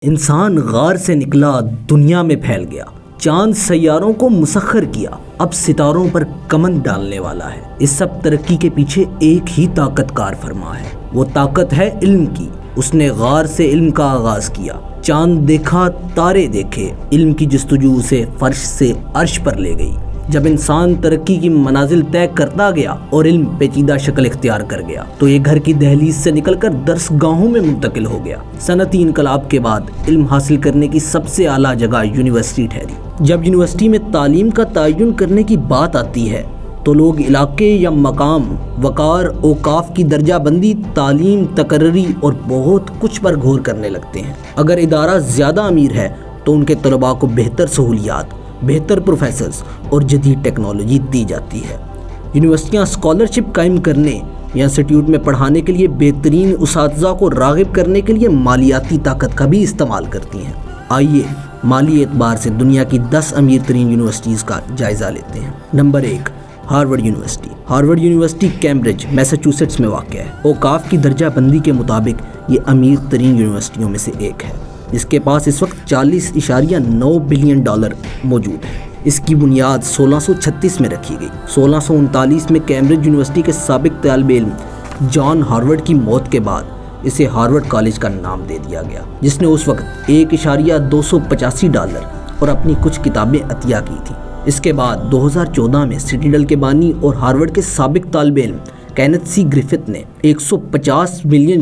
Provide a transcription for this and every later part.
انسان غار سے نکلا، دنیا میں پھیل گیا، چاند سیاروں کو مسخر کیا، اب ستاروں پر کمند ڈالنے والا ہے۔ اس سب ترقی کے پیچھے ایک ہی طاقت کار فرما ہے، وہ طاقت ہے علم کی۔ اس نے غار سے علم کا آغاز کیا، چاند دیکھا، تارے دیکھے، علم کی جستجو اسے فرش سے عرش پر لے گئی۔ جب انسان ترقی کی منازل طے کرتا گیا اور علم پیچیدہ شکل اختیار کر گیا تو یہ گھر کی دہلیز سے نکل کر درس گاہوں میں منتقل ہو گیا۔ صنعتی انقلاب کے بعد علم حاصل کرنے کی سب سے اعلیٰ جگہ یونیورسٹی ٹھہری۔ جب یونیورسٹی میں تعلیم کا تعین کرنے کی بات آتی ہے تو لوگ علاقے یا مقام، وقار، اوقاف کی درجہ بندی، تعلیم، تقرری اور بہت کچھ پر غور کرنے لگتے ہیں۔ اگر ادارہ زیادہ امیر ہے تو ان کے طلباء کو بہتر سہولیات، بہتر پروفیسرز اور جدید ٹیکنالوجی دی جاتی ہے۔ یونیورسٹیاں اسکالرشپ قائم کرنے یا انسٹیٹیوٹ میں پڑھانے کے لیے بہترین اساتذہ کو راغب کرنے کے لیے مالیاتی طاقت کا بھی استعمال کرتی ہیں۔ آئیے مالی اعتبار سے دنیا کی 10 امیر ترین یونیورسٹیز کا جائزہ لیتے ہیں۔ Number 1، Harvard University. Harvard University Cambridge, Massachusetts میں واقع ہے۔ اوقاف کی درجہ بندی کے مطابق یہ امیر ترین یونیورسٹیوں میں سے ایک ہے، جس کے پاس اس وقت $40.9 بلین موجود ہے۔ اس کی بنیاد 1636 میں رکھی گئی۔ 1639 میں کیمبرج یونیورسٹی کے سابق طالب علم جان ہارورڈ کی موت کے بعد اسے ہارورڈ کالج کا نام دے دیا گیا، جس نے اس وقت $1.285 اور اپنی کچھ کتابیں عطیہ کی تھیں۔ اس کے بعد 2014 میں سٹیڈل کے بانی اور ہارورڈ کے سابق طالب علم کینتھ سی گرفت نے $150 ملین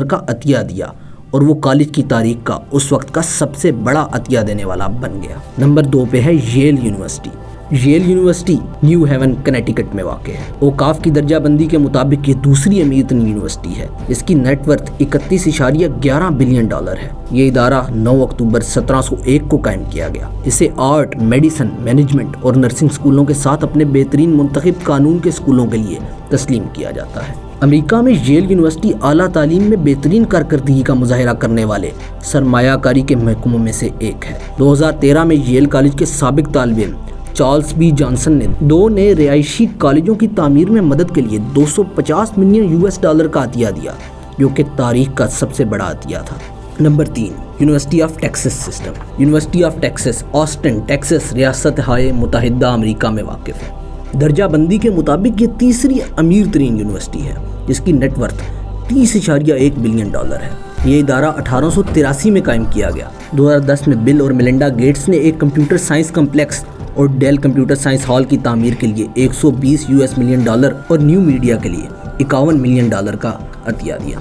کا عطیہ دیا اور وہ کالج کی تاریخ کا اس وقت کا سب سے بڑا عطیہ دینے والا بن گیا۔ نمبر 2 پہ ہے Yale University. Yale University New Haven Connecticut میں واقع ہے۔ اوقاف کی درجہ بندی کے مطابق یہ دوسری امیر ترین یونیورسٹی ہے۔ اس کی نیٹ ورتھ $31.11 بلین ہے۔ یہ ادارہ 9 اکتوبر 1701 کو قائم کیا گیا۔ اسے آرٹ، میڈیسن، مینجمنٹ اور نرسنگ اسکولوں کے ساتھ اپنے بہترین منتخب قانون کے اسکولوں کے لیے تسلیم کیا جاتا ہے۔ امریکہ میں ییل یونیورسٹی اعلیٰ تعلیم میں بہترین کارکردگی کا مظاہرہ کرنے والے سرمایہ کاری کے محکموں میں سے ایک ہے۔ 2013 میں ییل کالج کے سابق طالب علم چارلس بی جانسن نے 2 نئے رہائشی کالجوں کی تعمیر میں مدد کے لیے $250 ملین کا عطیہ دیا، جو کہ تاریخ کا سب سے بڑا عطیہ تھا۔ Number 3، university of Texas system. University of Texas Austin, Texas, ریاست متحدہ امریکہ میں واقع ہے۔ درجہ بندی کے مطابق یہ تیسری امیر ترین یونیورسٹی ہے، جس کی نیٹ ورتھ $30.1 بلین ہے۔ یہ ادارہ 1883 میں قائم کیا گیا۔ 2010 میں بل اور میلنڈا گیٹس نے ایک کمپیوٹر سائنس کمپلیکس اور ڈیل کمپیوٹر سائنس ہال کی تعمیر کے لیے $120 ملین اور نیو میڈیا کے لیے $51 ملین کا عطیہ دیا۔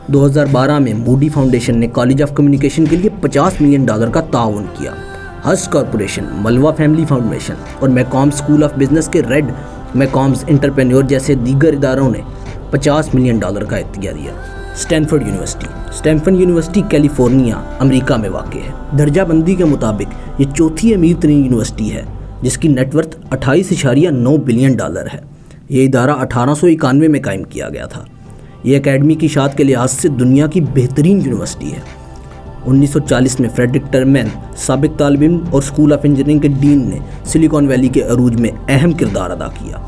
2012 میں موڈی فاؤنڈیشن نے کالج آف کمیونیکیشن کے لیے $50 ملین کا تعاون کیا۔ ہس کارپوریشن، ملوا فیملی فاؤنڈیشن اور میکام اسکول آف بزنس کے ریڈ میکامز انٹرپرینیور جیسے دیگر اداروں نے $50 ملین کا عطیہ دیا۔ Stanford University. Stanford University California, امریکہ میں واقع ہے۔ درجہ بندی کے مطابق یہ چوتھی امیر ترین یونیورسٹی ہے، جس کی نیٹ ورتھ $28.9 بلین ہے۔ یہ ادارہ 1891 میں قائم کیا گیا تھا۔ یہ اکیڈمی کی اشاعت کے لحاظ سے دنیا کی بہترین یونیورسٹی ہے۔ 1940 میں فریڈرک ٹرمین، سابق طالب علم اور اسکول آف انجینئرنگ کے ڈین نے سلیکان ویلی کے عروج میں اہم کردار ادا کیا۔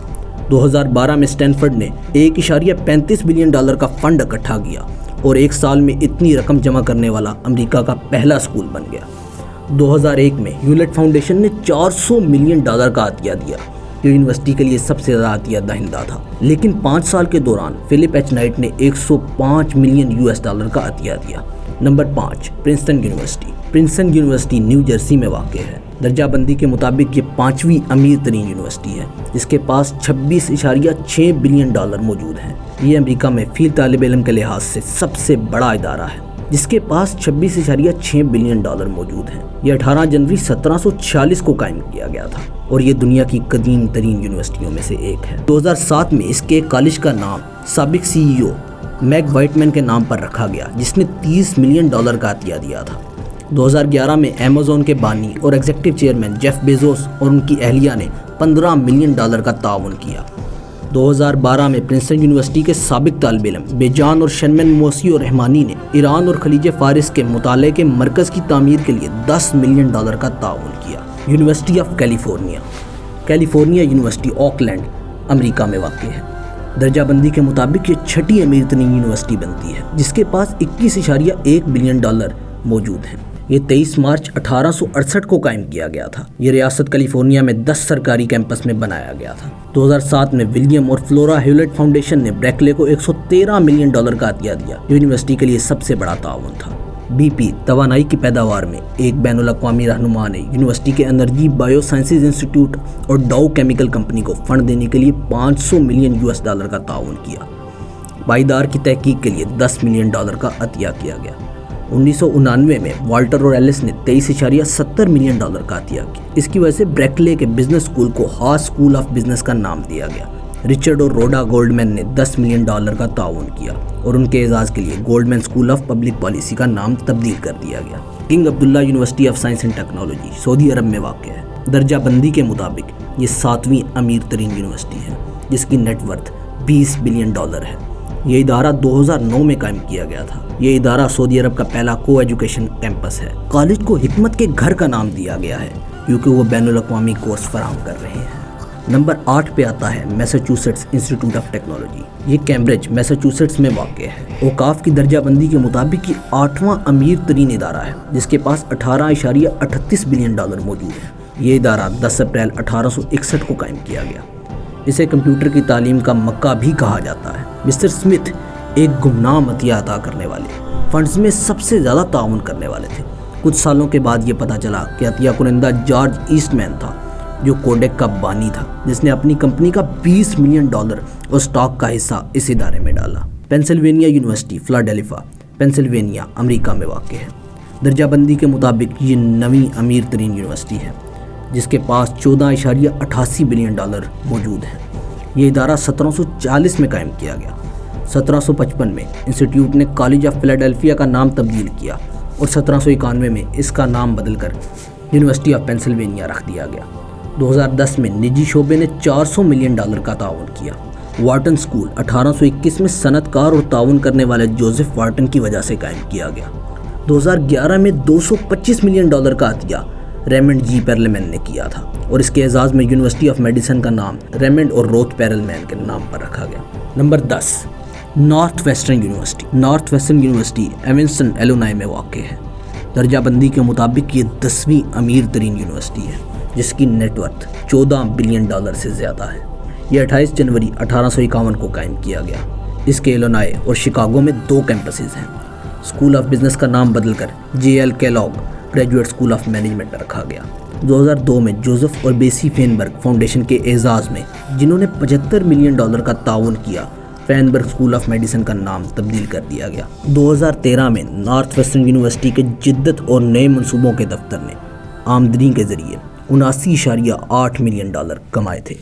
2012 میں اسٹینفورڈ نے $1.35 بلین کا فنڈ اکٹھا کیا اور ایک سال میں اتنی رقم جمع کرنے والا امریکہ کا پہلا اسکول بن گیا۔ 2001 میں ہیولٹ فاؤنڈیشن نے $400 ملین کا عطیہ دیا، جو یونیورسٹی کے لیے سب سے زیادہ عطیہ دہندہ تھا۔ لیکن 5 سال کے دوران فلپ ایچ نائٹ نے $105 ملین کا عطیہ دیا۔ Number 5، Princeton university. Princeton university new Jersey میں واقع ہے۔ درجہ بندی کے مطابق یہ 5ویں امیر ترین یونیورسٹی ہے، جس کے پاس $26.6 بلین موجود ہیں۔ یہ امریکہ میں فی طالب علم کے لحاظ سے سب سے بڑا ادارہ ہے، جس کے پاس $26.6 بلین موجود ہیں۔ یہ 18 جنوری 1746 کو قائم کیا گیا تھا اور یہ دنیا کی قدیم ترین یونیورسٹیوں میں سے ایک ہے۔ 2007 میں اس کے کالج کا نام سابق CEO میگ وائٹمین کے نام پر رکھا گیا، جس نے $30 ملین کا عطیہ دیا تھا۔ 2011 میں ایمیزون کے بانی اور ایگزیکٹو چیئرمین جیف بیزوس اور ان کی اہلیہ نے $15 ملین کا تعاون کیا۔ 2012 میں پرنسٹن یونیورسٹی کے سابق طالب علم بیجان اور شنمن موسی اور رحمانی نے ایران اور خلیج فارس کے مطالعے کے مرکز کی تعمیر کے لیے $10 ملین کا تعاون کیا۔ University of California. California University Oakland, امریکہ میں واقع ہے۔ درجہ بندی کے مطابق یہ 6ٹھی امیر ترین یونیورسٹی بنتی ہے، جس کے پاس $21.1 بلین موجود ہیں۔ یہ 23 مارچ 1868 کو قائم کیا گیا تھا۔ یہ ریاست کیلیفورنیا میں 10 سرکاری کیمپس میں بنایا گیا تھا۔ 2007 میں ولیم اور فلورا ہیولٹ فاؤنڈیشن نے بریکلے کو $113 ملین کا عطیہ دیا۔ یونیورسٹی کے لیے سب سے بڑا تعاون تھا۔ بی پی توانائی کی پیداوار میں ایک بین الاقوامی رہنما نے یونیورسٹی کے انرجی بایو سائنسز انسٹیٹیوٹ اور ڈاؤ کیمیکل کمپنی کو فنڈ دینے کے لیے $500 ملین کا تعاون کیا۔ پائیدار کی تحقیق کے لیے $10 ملین کا عطیہ کیا گیا۔ 1999 میں والٹر اور ایلس نے $23.70 ملین کا عطیہ کیا۔ اس کی وجہ سے بریکلے کے بزنس اسکول کو ہاس اسکول آف بزنس کا نام دیا گیا۔ رچرڈ اور روڈا گولڈمین نے $10 ملین کا تعاون کیا اور ان کے اعزاز کے لیے Goldman School of Public Policy کا نام تبدیل کر دیا گیا۔ King Abdullah University of Science and Technology سعودی عرب میں واقع ہے۔ درجہ بندی کے مطابق یہ 7ویں امیر ترین یونیورسٹی ہے جس کی نیٹ ورتھ $20 بلین ہے۔ یہ ادارہ 2009 میں قائم کیا گیا تھا۔ یہ ادارہ سعودی عرب کا پہلا کو ایجوکیشن کیمپس ہے۔ کالج کو حکمت کے گھر کا نام دیا گیا ہے کیونکہ وہ بین الاقوامی کورس فراہم کر رہے ہیں۔ نمبر 8 پہ آتا ہے میساچوسیٹس انسٹیٹیوٹ آف ٹیکنالوجی۔ یہ کیمبرج میساچوسیٹس میں واقع ہے۔ اوقاف کی درجہ بندی کے مطابق یہ 8واں امیر ترین ادارہ ہے جس کے پاس $18.38 بلین موجود ہے۔ یہ ادارہ 10 اپریل 1861 کو قائم کیا گیا۔ اسے کمپیوٹر کی تعلیم کا مکہ بھی کہا جاتا ہے۔ مسٹر سمتھ ایک گمنام عطیہ عطا کرنے والے، فنڈز میں سب سے زیادہ تعاون کرنے والے تھے۔ کچھ سالوں کے بعد یہ پتہ چلا کہ عطیہ کنندہ جارج ایسٹ مین تھا جو کوڈیک کا بانی تھا، جس نے اپنی کمپنی کا $20 ملین اور سٹاک کا حصہ اس ادارے میں ڈالا۔ پینسلوینیا یونیورسٹی فلاڈیلفیا پینسلوینیا امریکہ میں واقع ہے۔ درجہ بندی کے مطابق یہ 9ویں امیر ترین یونیورسٹی ہے جس کے پاس $14.88 بلین موجود ہیں۔ یہ ادارہ 1740 میں قائم کیا گیا۔ 1755 میں انسٹیٹیوٹ نے کالج آف فلاڈیلفیا کا نام تبدیل کیا اور 1791 میں اس کا نام بدل کر یونیورسٹی آف پینسلوینیا رکھ دیا گیا۔ 2010 میں نجی شعبے نے $400 ملین کا تعاون کیا۔ وارٹن اسکول 1821 میں صنعت کار اور تعاون کرنے والے جوزف وارٹن کی وجہ سے قائم کیا گیا۔ 2011 میں $225 ملین کا عطیہ ریمنڈ جی پیرلمین نے کیا تھا اور اس کے اعزاز میں یونیورسٹی آف میڈیسن کا نام ریمنڈ اور روتھ پیرلمین کے نام پر رکھا گیا۔ Number 10 Northwestern University. Northwestern University Evanston Illinois میں واقع ہے۔ درجہ بندی کے مطابق یہ 10ویں امیر ترین یونیورسٹی ہے جس کی نیٹ ورتھ $14 بلین سے زیادہ ہے۔ یہ 28 جنوری 1851 کو قائم کیا گیا۔ اس کے ایلونائی اور شکاگو میں 2 کیمپسز ہیں۔ اسکول آف بزنس کا نام بدل کر JL Kellogg Graduate School of Management رکھا گیا۔ 2002 میں جوزف اور بیسی فینبرگ فاؤنڈیشن کے اعزاز میں جنہوں نے $75 ملین کا تعاون کیا، فینبرگ اسکول آف میڈیسن کا نام تبدیل کر دیا گیا۔ 2013 میں نارتھ ویسٹرن یونیورسٹی کے جدت اور نئے منصوبوں کے دفتر نے آمدنی کے ذریعے $79.8 ملین کمائے تھے۔